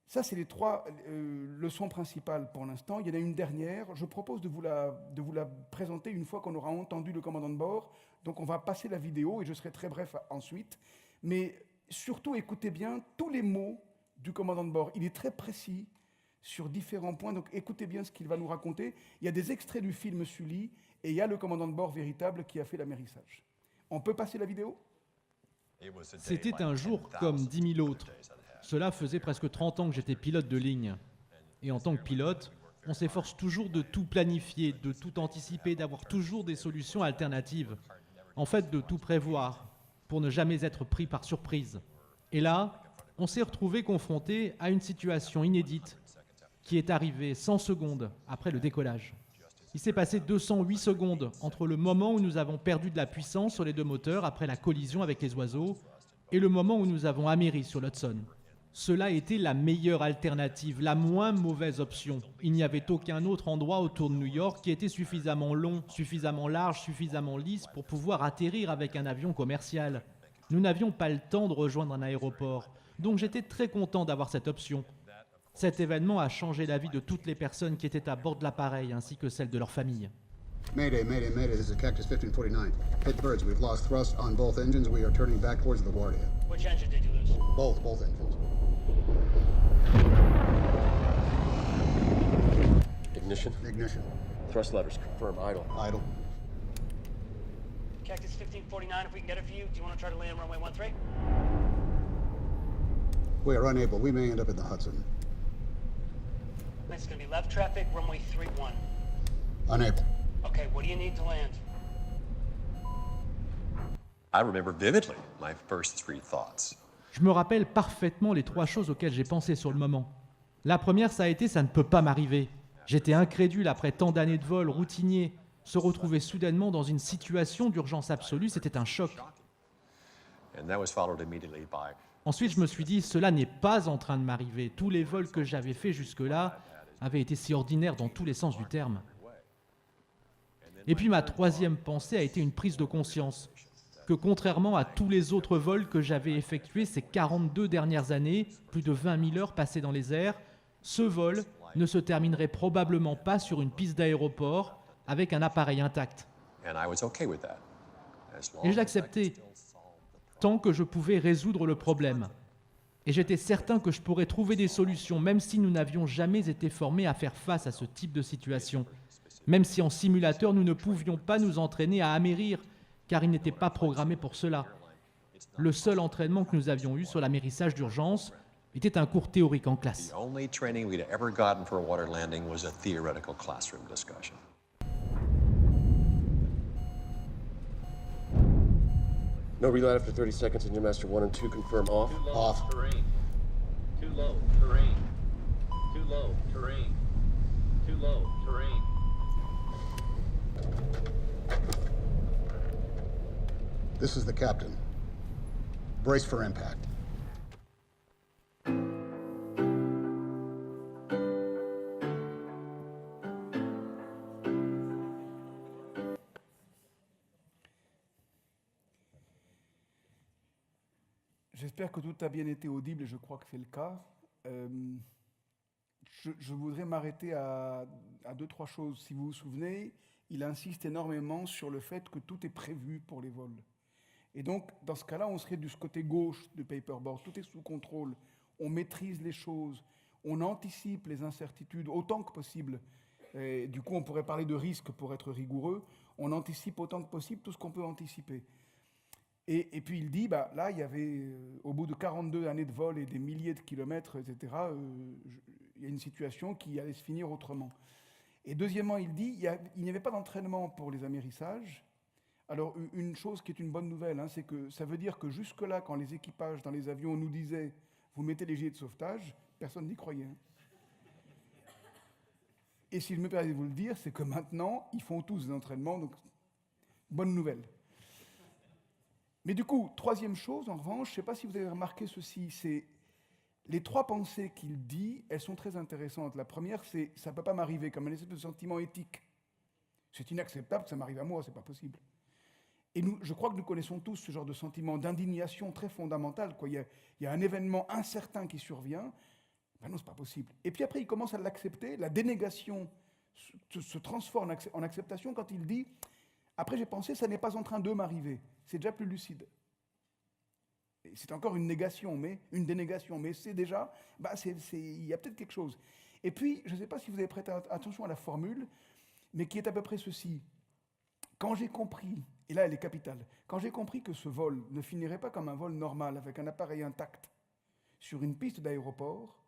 B: Ça, c'est les trois leçons principales pour l'instant. Il y en a une dernière. Je propose de vous la présenter une fois qu'on aura entendu le commandant de bord. Donc, on va passer la vidéo et je serai très bref ensuite. Mais surtout, écoutez bien tous les mots du commandant de bord. Il est très précis sur différents points. Donc, écoutez bien ce qu'il va nous raconter. Il y a des extraits du film Sully et il y a le commandant de bord véritable qui a fait l'amérissage. On peut passer la vidéo ?
C: C'était un jour comme 10 000 autres. Cela faisait presque 30 ans que j'étais pilote de ligne. Et en tant que pilote, on s'efforce toujours de tout planifier, de tout anticiper, d'avoir toujours des solutions alternatives. En fait, de tout prévoir, pour ne jamais être pris par surprise. Et là, on s'est retrouvé confronté à une situation inédite qui est arrivée 100 secondes après le décollage. Il s'est passé 208 secondes entre le moment où nous avons perdu de la puissance sur les deux moteurs après la collision avec les oiseaux et le moment où nous avons améri sur l'Hudson. Cela était la meilleure alternative, la moins mauvaise option. Il n'y avait aucun autre endroit autour de New York qui était suffisamment long, suffisamment large, suffisamment lisse pour pouvoir atterrir avec un avion commercial. Nous n'avions pas le temps de rejoindre un aéroport, donc j'étais très content d'avoir cette option. Cet événement a changé la vie de toutes les personnes qui étaient à bord de l'appareil, ainsi que celle de leur famille.
D: Mayday, mayday, mayday, this is Cactus 1549. Hit birds, we've lost thrust on both engines. We are turning back towards the LaGuardia.
E: Which engine did you lose?
D: Both engines.
F: Ignition.
D: Ignition.
F: Thrust levers confirm idle.
D: Idle.
E: Cactus 1549, if we can get it for you, do you want to try to land runway 13?
D: We are unable. We may end up in the Hudson.
E: This is going to be left traffic, runway 31.
D: Unable.
E: Okay, what do you need to land?
F: I remember vividly my first three thoughts.
C: Je me rappelle parfaitement les trois choses auxquelles j'ai pensé sur le moment. La première, ça a été « ça ne peut pas m'arriver ». J'étais incrédule après tant d'années de vol routinier. Se retrouver soudainement dans une situation d'urgence absolue, c'était un choc.
F: And that was followed immediately by
C: Ensuite, je me suis dit « cela n'est pas en train de m'arriver ». Tous les vols que j'avais faits jusque-là avaient été si ordinaires dans tous les sens du terme. Et puis ma troisième pensée a été une prise de conscience que contrairement à tous les autres vols que j'avais effectués ces 42 dernières années, plus de 20 000 heures passées dans les airs, ce vol ne se terminerait probablement pas sur une piste d'aéroport avec un appareil intact.
F: and I was okay with that. As long
C: Et je
F: as I
C: l'acceptais,
F: could still solve the
C: tant que je pouvais résoudre le problème. Et j'étais certain que je pourrais trouver des solutions, même si nous n'avions jamais été formés à faire face à ce type de situation. Même si en simulateur, nous ne pouvions pas nous entraîner à amérir, car il n'était pas programmé pour cela. Le seul entraînement que nous avions eu sur l'amérissage d'urgence était un cours théorique en classe.
F: The only training we'd ever gotten for a water landing was a theoretical classroom discussion.
G: No reload after 30 seconds in your master 1 and 2 confirm off.
D: Off.
H: Terrain. Too low. Terrain. Too low. Terrain. Too low. Terrain.
D: This is the captain. Brace for impact.
B: J'espère que tout a bien été audible et je crois que c'est le cas. Je voudrais m'arrêter à deux, trois choses. Si vous vous souvenez, il insiste énormément sur le fait que tout est prévu pour les vols. Et donc, dans ce cas-là, on serait du côté gauche du paperboard. Tout est sous contrôle. On maîtrise les choses. On anticipe les incertitudes autant que possible. Et du coup, on pourrait parler de risque pour être rigoureux. On anticipe autant que possible tout ce qu'on peut anticiper. Et puis il dit, là, il y avait, au bout de 42 années de vol et des milliers de kilomètres, etc., il y a une situation qui allait se finir autrement. Et deuxièmement, il dit, il n'y avait pas d'entraînement pour les amérissages. Alors, une chose qui est une bonne nouvelle, c'est que ça veut dire que jusque-là, quand les équipages dans les avions nous disaient « vous mettez les gilets de sauvetage », personne n'y croyait. Et si je me permets de vous le dire, c'est que maintenant, ils font tous des entraînements, donc bonne nouvelle. Mais du coup, troisième chose, en revanche, je ne sais pas si vous avez remarqué ceci, c'est les trois pensées qu'il dit, elles sont très intéressantes. La première, c'est « ça ne peut pas m'arriver », comme un espèce de sentiment éthique. C'est inacceptable que ça m'arrive à moi, ce n'est pas possible. Et je crois que nous connaissons tous ce genre de sentiment d'indignation très fondamental. Il y a un événement incertain qui survient, ben non, ce n'est pas possible. Et puis après, il commence à l'accepter, la dénégation se transforme en acceptation quand il dit « après j'ai pensé, ça n'est pas en train de m'arriver ». C'est déjà plus lucide. Et c'est encore une dénégation, mais c'est déjà, il y a peut-être quelque chose. Et puis, je ne sais pas si vous avez prêté attention à la formule, mais qui est à peu près ceci. Quand j'ai compris, et là elle est capitale, quand j'ai compris que ce vol ne finirait pas comme un vol normal avec un appareil intact sur une piste d'aéroport,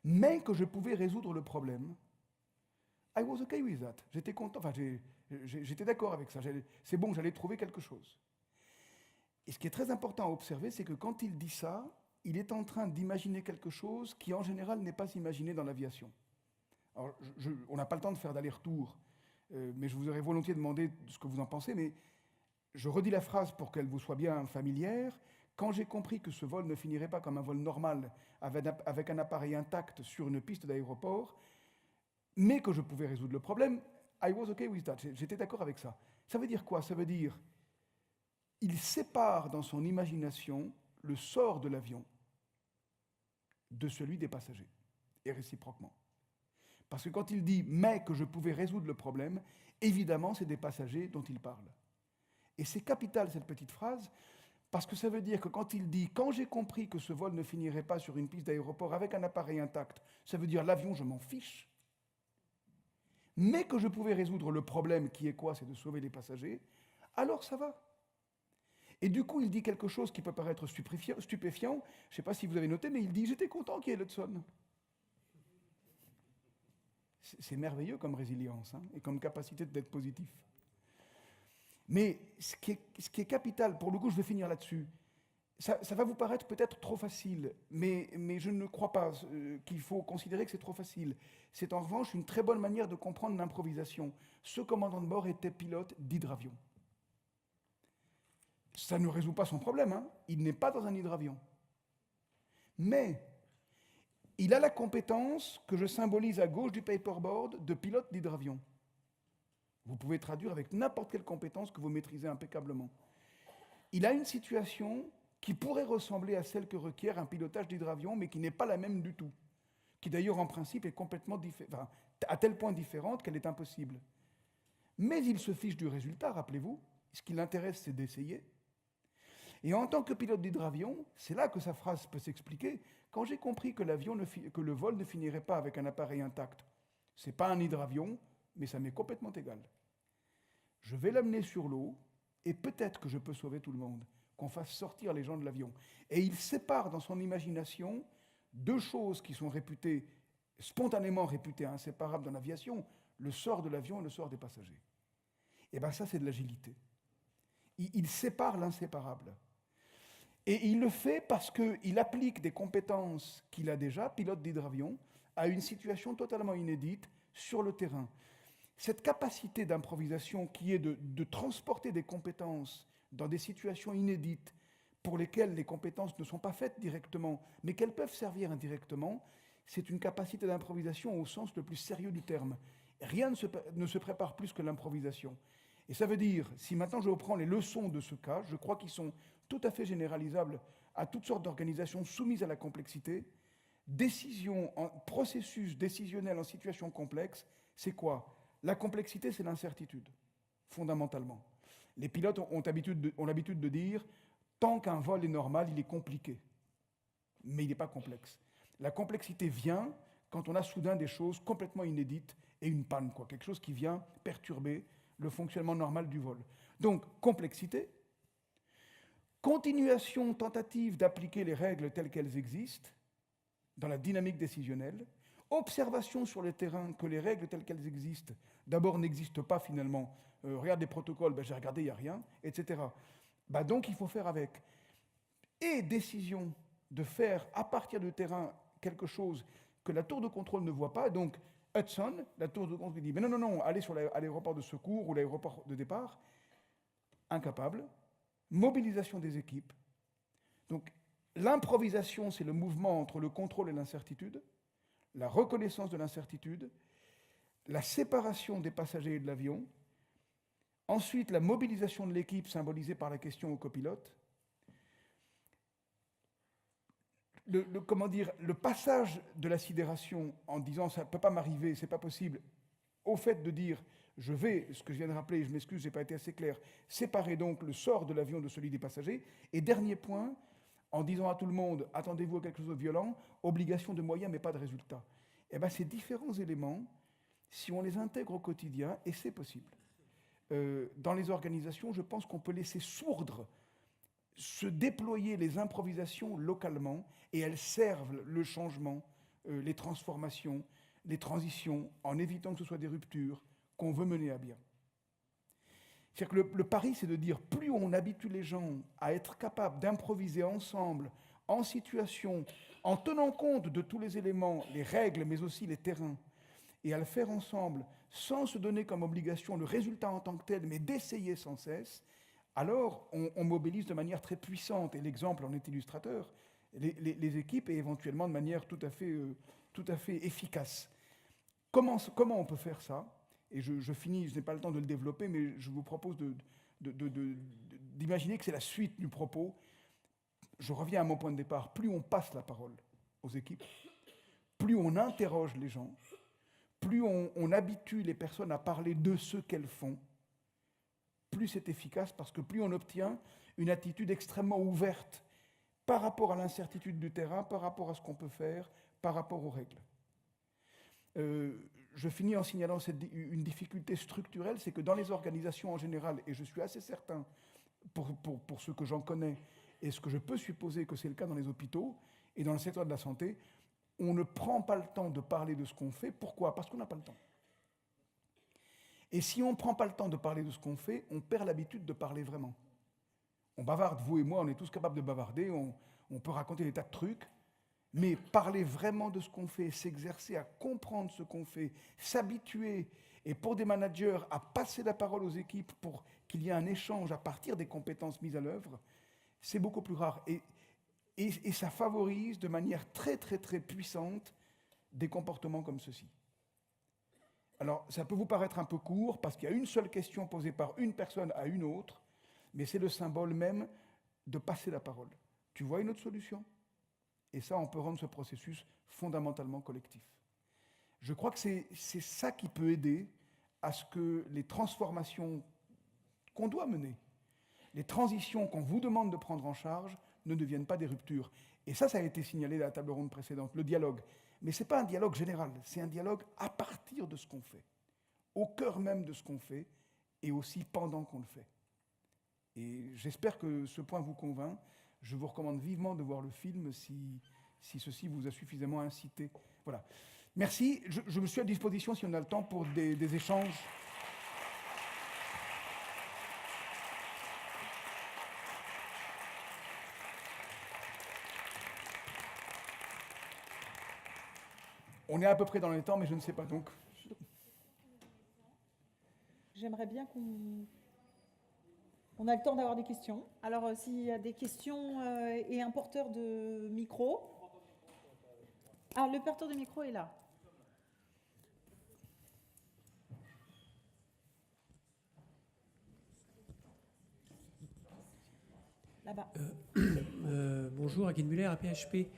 B: mais que je pouvais résoudre le problème, I was okay with that. J'étais content, j'étais d'accord avec ça. C'est bon, j'allais trouver quelque chose. Et ce qui est très important à observer, c'est que quand il dit ça, il est en train d'imaginer quelque chose qui, en général, n'est pas imaginé dans l'aviation. Alors, on n'a pas le temps de faire d'aller-retour, mais je vous aurais volontiers demandé ce que vous en pensez, mais je redis la phrase pour qu'elle vous soit bien familière. Quand j'ai compris que ce vol ne finirait pas comme un vol normal, avec un appareil intact sur une piste d'aéroport, mais que je pouvais résoudre le problème, I was okay with that. J'étais d'accord avec ça. Ça veut dire quoi? Ça veut dire il sépare dans son imagination le sort de l'avion de celui des passagers, et réciproquement. Parce que quand il dit « mais que je pouvais résoudre le problème », évidemment, c'est des passagers dont il parle. Et c'est capital, cette petite phrase, parce que ça veut dire que quand il dit « quand j'ai compris que ce vol ne finirait pas sur une piste d'aéroport avec un appareil intact », ça veut dire « l'avion, je m'en fiche », mais que je pouvais résoudre le problème, qui est quoi? C'est de sauver les passagers, alors ça va. Et du coup, il dit quelque chose qui peut paraître stupéfiant. Je ne sais pas si vous avez noté, mais il dit « j'étais content qu'il y ait l'Hudson ». C'est merveilleux comme résilience et comme capacité d'être positif. Mais ce qui est capital, pour le coup, je vais finir là-dessus, ça va vous paraître peut-être trop facile, mais je ne crois pas qu'il faut considérer que c'est trop facile. C'est en revanche une très bonne manière de comprendre l'improvisation. Ce commandant de bord était pilote d'hydravion. Ça ne résout pas son problème, il n'est pas dans un hydravion. Mais il a la compétence que je symbolise à gauche du paperboard de pilote d'hydravion. Vous pouvez traduire avec n'importe quelle compétence que vous maîtrisez impeccablement. Il a une situation qui pourrait ressembler à celle que requiert un pilotage d'hydravion, mais qui n'est pas la même du tout. Qui d'ailleurs, en principe, est complètement différente, à tel point différente qu'elle est impossible. Mais il se fiche du résultat, rappelez-vous. Ce qui l'intéresse, c'est d'essayer. Et en tant que pilote d'hydravion, c'est là que sa phrase peut s'expliquer. Quand j'ai compris que le vol ne finirait pas avec un appareil intact, ce n'est pas un hydravion, mais ça m'est complètement égal. Je vais l'amener sur l'eau, et peut-être que je peux sauver tout le monde, qu'on fasse sortir les gens de l'avion. Et il sépare dans son imagination deux choses qui sont spontanément réputées inséparables dans l'aviation, le sort de l'avion et le sort des passagers. Et bien ça, c'est de l'agilité. Il sépare l'inséparable. Et il le fait parce qu'il applique des compétences qu'il a déjà, pilote d'hydravion, à une situation totalement inédite sur le terrain. Cette capacité d'improvisation qui est de transporter des compétences dans des situations inédites pour lesquelles les compétences ne sont pas faites directement, mais qu'elles peuvent servir indirectement, c'est une capacité d'improvisation au sens le plus sérieux du terme. Rien ne se prépare plus que l'improvisation. Et ça veut dire, si maintenant je reprends les leçons de ce cas, je crois qu'ils sont tout à fait généralisables à toutes sortes d'organisations soumises à la complexité. Décision, processus décisionnel en situation complexe, c'est quoi? La complexité, c'est l'incertitude, fondamentalement. Les pilotes ont l'habitude de dire, tant qu'un vol est normal, il est compliqué. Mais il n'est pas complexe. La complexité vient quand on a soudain des choses complètement inédites et une panne, quoi, quelque chose qui vient perturber le fonctionnement normal du vol. Donc, complexité, continuation, tentative d'appliquer les règles telles qu'elles existent dans la dynamique décisionnelle, observation sur le terrain que les règles telles qu'elles existent, d'abord n'existent pas finalement, regarde les protocoles, j'ai regardé, il n'y a rien, etc. Donc il faut faire avec. Et décision de faire à partir du terrain quelque chose que la tour de contrôle ne voit pas, donc Hudson, la tour de contrôle, dit « Mais non, allez sur l'aéroport de secours ou l'aéroport de départ », incapable. Mobilisation des équipes. Donc, l'improvisation, c'est le mouvement entre le contrôle et l'incertitude, la reconnaissance de l'incertitude, la séparation des passagers et de l'avion, ensuite la mobilisation de l'équipe symbolisée par la question au copilote, le passage de la sidération en disant ça ne peut pas m'arriver, c'est pas possible, au fait de dire je vais, ce que je viens de rappeler, je m'excuse, j'ai pas été assez clair, séparer donc le sort de l'avion de celui des passagers. Et dernier point, en disant à tout le monde attendez-vous à quelque chose de violent, obligation de moyens mais pas de résultat. Eh bien ces différents éléments, si on les intègre au quotidien, et c'est possible, dans les organisations, je pense qu'on peut laisser sourdre se déployer les improvisations localement, et elles servent le changement, les transformations, les transitions, en évitant que ce soit des ruptures qu'on veut mener à bien. C'est-à-dire que le pari, c'est de dire, plus on habitue les gens à être capables d'improviser ensemble, en situation, en tenant compte de tous les éléments, les règles, mais aussi les terrains, et à le faire ensemble, sans se donner comme obligation le résultat en tant que tel, mais d'essayer sans cesse, alors on mobilise de manière très puissante, et l'exemple en est illustrateur, les équipes, et éventuellement de manière tout à fait efficace. Comment on peut faire ça? Et je finis, je n'ai pas le temps de le développer, mais je vous propose d'imaginer que c'est la suite du propos. Je reviens à mon point de départ. Plus on passe la parole aux équipes, plus on interroge les gens, plus on habitue les personnes à parler de ce qu'elles font, plus c'est efficace, parce que plus on obtient une attitude extrêmement ouverte par rapport à l'incertitude du terrain, par rapport à ce qu'on peut faire, par rapport aux règles. Je finis en signalant une difficulté structurelle, c'est que dans les organisations en général, et je suis assez certain, pour ce que j'en connais, et ce que je peux supposer que c'est le cas dans les hôpitaux et dans le secteur de la santé, on ne prend pas le temps de parler de ce qu'on fait. Pourquoi? Parce qu'on n'a pas le temps. Et si on ne prend pas le temps de parler de ce qu'on fait, on perd l'habitude de parler vraiment. On bavarde, vous et moi, on est tous capables de bavarder, on peut raconter des tas de trucs, mais parler vraiment de ce qu'on fait, s'exercer à comprendre ce qu'on fait, s'habituer, et pour des managers, à passer la parole aux équipes pour qu'il y ait un échange à partir des compétences mises à l'œuvre, c'est beaucoup plus rare. Et ça favorise de manière très, très, très puissante des comportements comme ceci. Alors, ça peut vous paraître un peu court, parce qu'il y a une seule question posée par une personne à une autre, mais c'est le symbole même de passer la parole. Tu vois une autre solution? Et ça, on peut rendre ce processus fondamentalement collectif. Je crois que c'est ça qui peut aider à ce que les transformations qu'on doit mener, les transitions qu'on vous demande de prendre en charge, ne deviennent pas des ruptures. Et ça a été signalé à la table ronde précédente, le dialogue. Mais ce n'est pas un dialogue général, c'est un dialogue à partir de ce qu'on fait, au cœur même de ce qu'on fait, et aussi pendant qu'on le fait. Et j'espère que ce point vous convainc. Je vous recommande vivement de voir le film si ceci vous a suffisamment incité. Voilà. Merci. Je me suis à disposition, si on a le temps, pour des échanges. On est à peu près dans les temps, mais je ne sais pas. Donc,
A: j'aimerais bien qu'on a le temps d'avoir des questions. Alors, s'il y a des questions et un porteur de micro. Ah, le porteur de micro est là. Là-bas.
I: Bonjour, Aguin Muller, APHP.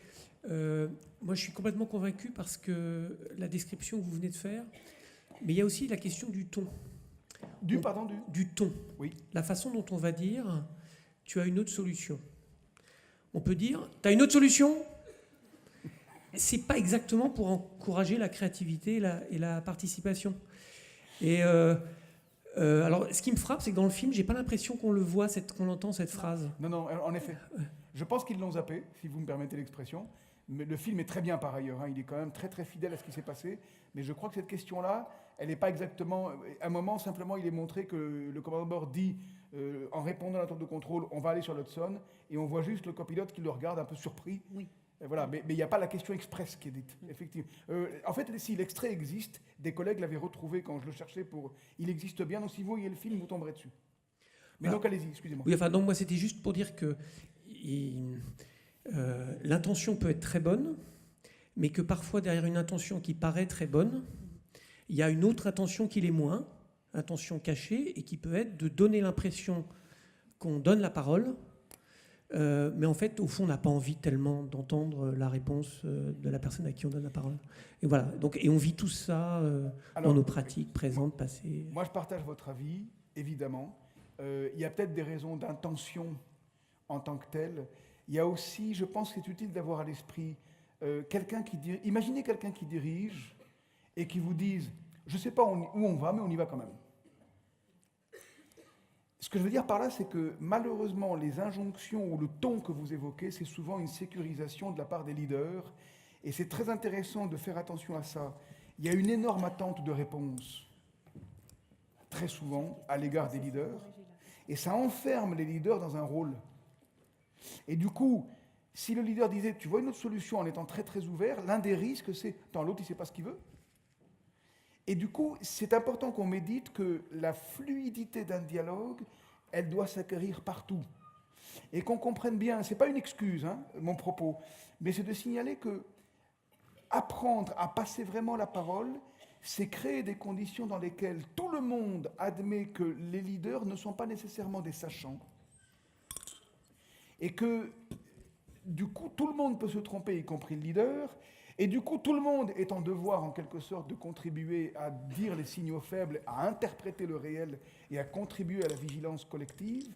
I: Moi, je suis complètement convaincu parce que la description que vous venez de faire, mais il y a aussi la question du ton. Du ton.
B: Oui.
I: La façon dont on va dire, tu as une autre solution. On peut dire, tu as une autre solution ? C'est pas exactement pour encourager la créativité et la participation. Et alors, ce qui me frappe, c'est que dans le film, j'ai pas l'impression qu'on le voit, qu'on entend cette phrase.
B: Non, en effet. Je pense qu'ils l'ont zappé, si vous me permettez l'expression. Mais le film est très bien par ailleurs. Il est quand même très très fidèle à ce qui s'est passé. Mais je crois que cette question-là, elle n'est pas exactement. À un moment, simplement, il est montré que le commandant de bord dit, en répondant à la tour de contrôle, on va aller sur l'Hudson, et on voit juste le copilote qui le regarde un peu surpris.
A: Oui.
B: Voilà, mais il n'y a pas la question express qui est dite, effectivement. En fait, si l'extrait existe, des collègues l'avaient retrouvé quand je le cherchais pour... Il existe bien, donc si vous voyez le film, vous tomberez dessus. Mais donc allez-y, excusez-moi.
I: Oui, enfin, donc moi c'était juste pour dire que l'intention peut être très bonne, mais que parfois derrière une intention qui paraît très bonne, il y a une autre intention qui l'est moins, intention cachée, et qui peut être de donner l'impression qu'on donne la parole, mais en fait, au fond, on n'a pas envie tellement d'entendre la réponse de la personne à qui on donne la parole. Et voilà. Donc, et on vit tout ça dans nos pratiques présentes, passées.
B: Moi, je partage votre avis, évidemment. Il y a peut-être des raisons d'intention en tant que telle. Il y a aussi, je pense que c'est utile d'avoir à l'esprit quelqu'un qui dirige. Imaginez quelqu'un qui dirige et qui vous dise, je ne sais pas où on va, mais on y va quand même. Ce que je veux dire par là, c'est que malheureusement, les injonctions ou le ton que vous évoquez, c'est souvent une sécurisation de la part des leaders. Et c'est très intéressant de faire attention à ça. Il y a une énorme attente de réponse, très souvent, à l'égard des leaders. Et ça enferme les leaders dans un rôle. Et du coup, si le leader disait, tu vois une autre solution en étant très très ouvert, l'un des risques, c'est, attends, l'autre, il ne sait pas ce qu'il veut. Et du coup, c'est important qu'on médite que la fluidité d'un dialogue, elle doit s'acquérir partout. Et qu'on comprenne bien, ce n'est pas une excuse, mon propos, mais c'est de signaler que apprendre à passer vraiment la parole, c'est créer des conditions dans lesquelles tout le monde admet que les leaders ne sont pas nécessairement des sachants. Et que, du coup, tout le monde peut se tromper, y compris le leader. Et du coup, tout le monde est en devoir, en quelque sorte, de contribuer à dire les signaux faibles, à interpréter le réel et à contribuer à la vigilance collective.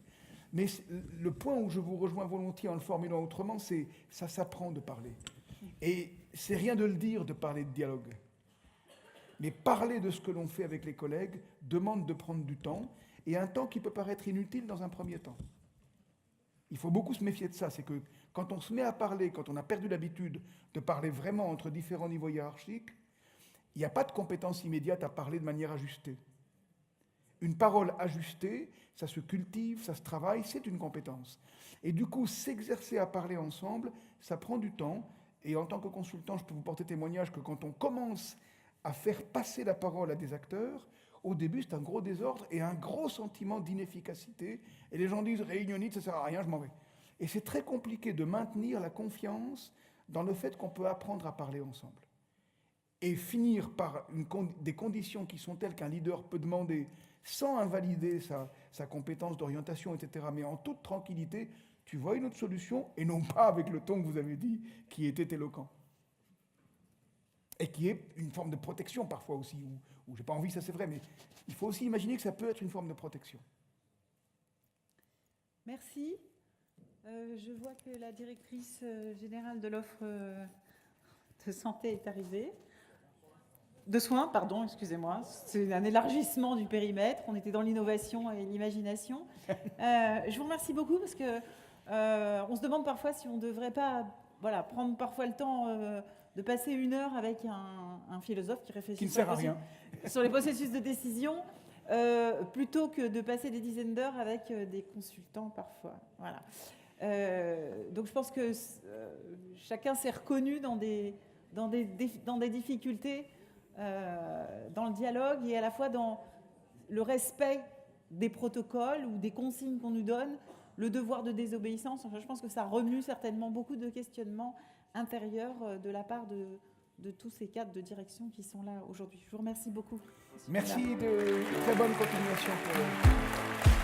B: Mais le point où je vous rejoins volontiers en le formulant autrement, c'est ça s'apprend de parler. Et c'est rien de le dire de parler de dialogue. Mais parler de ce que l'on fait avec les collègues demande de prendre du temps, et un temps qui peut paraître inutile dans un premier temps. Il faut beaucoup se méfier de ça, c'est que quand on se met à parler, quand on a perdu l'habitude de parler vraiment entre différents niveaux hiérarchiques, il n'y a pas de compétence immédiate à parler de manière ajustée. Une parole ajustée, ça se cultive, ça se travaille, c'est une compétence. Et du coup, s'exercer à parler ensemble, ça prend du temps. Et en tant que consultant, je peux vous porter témoignage que quand on commence à faire passer la parole à des acteurs, au début, c'est un gros désordre et un gros sentiment d'inefficacité. Et les gens disent « réunionnite, ça ne sert à rien, je m'en vais ». Et c'est très compliqué de maintenir la confiance dans le fait qu'on peut apprendre à parler ensemble. Et finir par des conditions qui sont telles qu'un leader peut demander, sans invalider sa compétence d'orientation, etc., mais en toute tranquillité, tu vois une autre solution, et non pas avec le ton que vous avez dit, qui était éloquent. Et qui est une forme de protection parfois aussi, où j'ai pas envie, ça c'est vrai, mais il faut aussi imaginer que ça peut être une forme de protection.
A: Merci. Je vois que la directrice générale de l'offre de santé est arrivée. De soins, pardon, excusez-moi. C'est un élargissement du périmètre. On était dans l'innovation et l'imagination. Je vous remercie beaucoup parce que on se demande parfois si on ne devrait pas prendre parfois le temps de passer 1 heure avec un philosophe qui réfléchit
B: qui ne sert à rien
A: sur les processus de décision, plutôt que de passer des dizaines d'heures avec des consultants parfois. Voilà. Donc je pense que chacun s'est reconnu dans des difficultés dans le dialogue et à la fois dans le respect des protocoles ou des consignes qu'on nous donne, le devoir de désobéissance. Enfin, je pense que ça remue certainement beaucoup de questionnements intérieurs de la part de tous ces cadres de direction qui sont là aujourd'hui. Je vous remercie beaucoup.
B: Merci, de très bonne continuation pour